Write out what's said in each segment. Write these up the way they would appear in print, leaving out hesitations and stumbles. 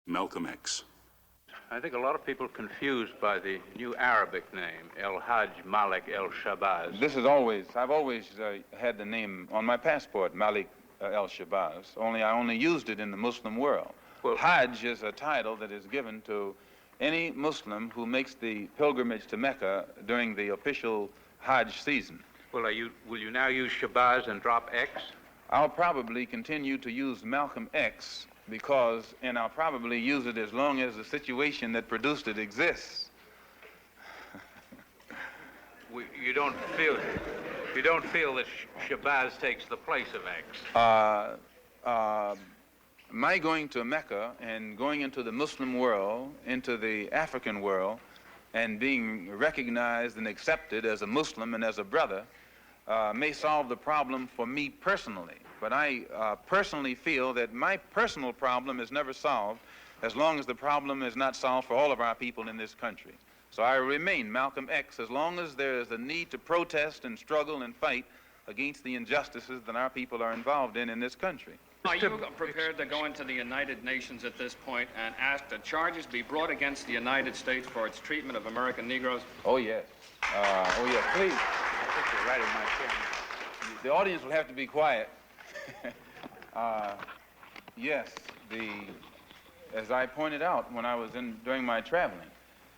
Malcolm X. I think a lot of people are confused by the new Arabic name, El-Hajj Malik El-Shabazz. I've always had the name on my passport, Malik El-Shabazz, only I only used it in the Muslim world. Well, Hajj is a title that is given to any Muslim who makes the pilgrimage to Mecca during the official Hajj season. Well, will you now use Shabazz and drop X? I'll probably continue to use Malcolm X and I'll probably use it as long as the situation that produced it exists. You don't feel that Shabazz takes the place of X? My going to Mecca and going into the Muslim world, into the African world, and being recognized and accepted as a Muslim and as a brother may solve the problem for me personally. But I personally feel that my personal problem is never solved as long as the problem is not solved for all of our people in this country. So I remain Malcolm X as long as there is a need to protest and struggle and fight against the injustices that our people are involved in this country. Are you prepared to go into the United Nations at this point and ask that charges be brought against the United States for its treatment of American Negroes? Oh, yes. Oh, yes, please. I think you're right in my chairman. The audience will have to be quiet. Yes, as I pointed out when I was during my traveling,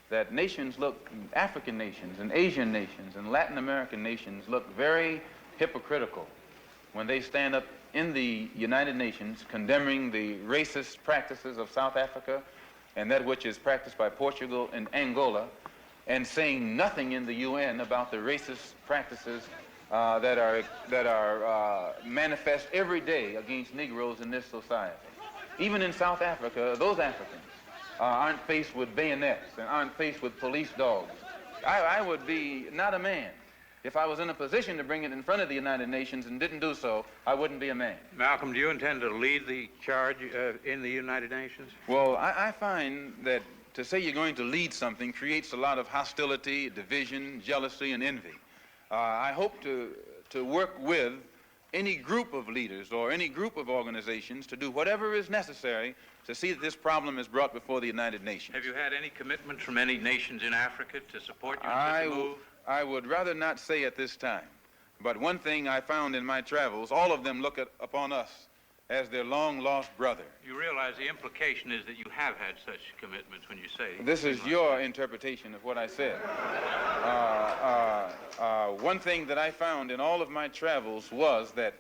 that African nations and Asian nations and Latin American nations look very hypocritical when they stand up in the United Nations condemning the racist practices of South Africa and that which is practiced by Portugal and Angola, and saying nothing in the UN about the racist practices that are manifest every day against Negroes in this society. Even in South Africa, those Africans aren't faced with bayonets and aren't faced with police dogs. I would be not a man. If I was in a position to bring it in front of the United Nations and didn't do so, I wouldn't be a man. Malcolm, do you intend to lead the charge in the United Nations? Well, I find that to say you're going to lead something creates a lot of hostility, division, jealousy, and envy. I hope to work with any group of leaders or any group of organizations to do whatever is necessary to see that this problem is brought before the United Nations. Have you had any commitments from any nations in Africa to support you in such a move? I would rather not say at this time. But one thing I found in my travels, all of them look upon us as their long-lost brother. You realize the implication is that you have had such commitments when you say... This is your interpretation of what I said. One thing that I found in all of my travels was that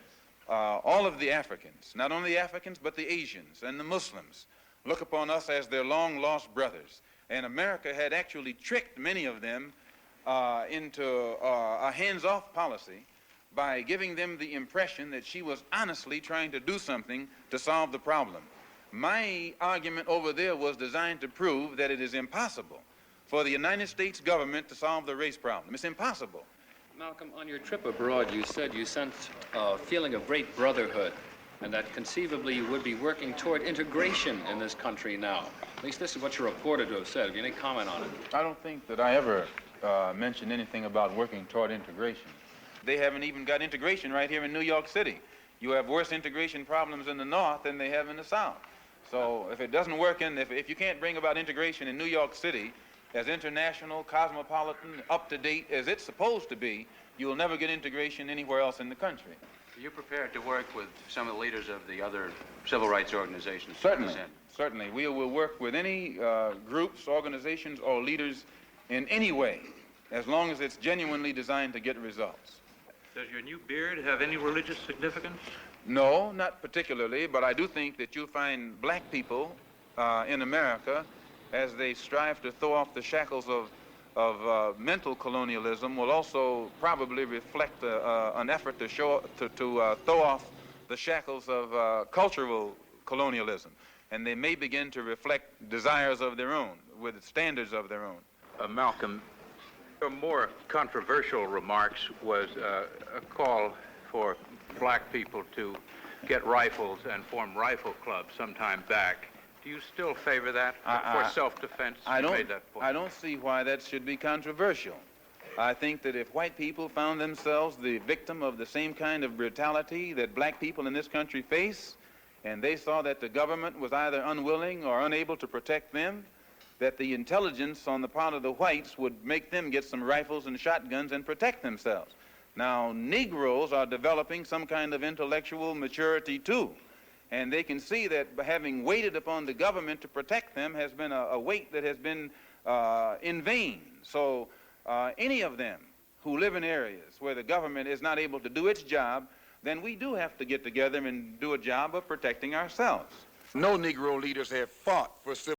all of the Africans, not only the Africans, but the Asians and the Muslims, look upon us as their long-lost brothers. And America had actually tricked many of them into a hands-off policy by giving them the impression that she was honestly trying to do something to solve the problem. My argument over there was designed to prove that it is impossible for the United States government to solve the race problem. It's impossible. Malcolm, on your trip abroad, you said you sensed a feeling of great brotherhood and that conceivably you would be working toward integration in this country now. At least this is what you're reported to have said. Have you any comment on it? I don't think that I ever mentioned anything about working toward integration. They haven't even got integration right here in New York City. You have worse integration problems in the North than they have in the South. So if it doesn't work if you can't bring about integration in New York City as international, cosmopolitan, up-to-date as it's supposed to be, you will never get integration anywhere else in the country. Are you prepared to work with some of the leaders of the other civil rights organizations? Certainly, certainly. We will work with any groups, organizations, or leaders in any way, as long as it's genuinely designed to get results. Does your new beard have any religious significance? No, not particularly, but I do think that you'll find black people in America, as they strive to throw off the shackles of mental colonialism, will also probably reflect an effort to throw off the shackles of cultural colonialism. And they may begin to reflect desires of their own, with standards of their own. Malcolm, your more controversial remarks was a call for black people to get rifles and form rifle clubs sometime back. Do you still favor that for self-defense? I don't see why that should be controversial. I think that if white people found themselves the victim of the same kind of brutality that black people in this country face, and they saw that the government was either unwilling or unable to protect them, that the intelligence on the part of the whites would make them get some rifles and shotguns and protect themselves. Now, Negroes are developing some kind of intellectual maturity too, and they can see that having waited upon the government to protect them has been a wait that has been in vain. So any of them who live in areas where the government is not able to do its job, then we do have to get together and do a job of protecting ourselves. No Negro leaders have fought for civil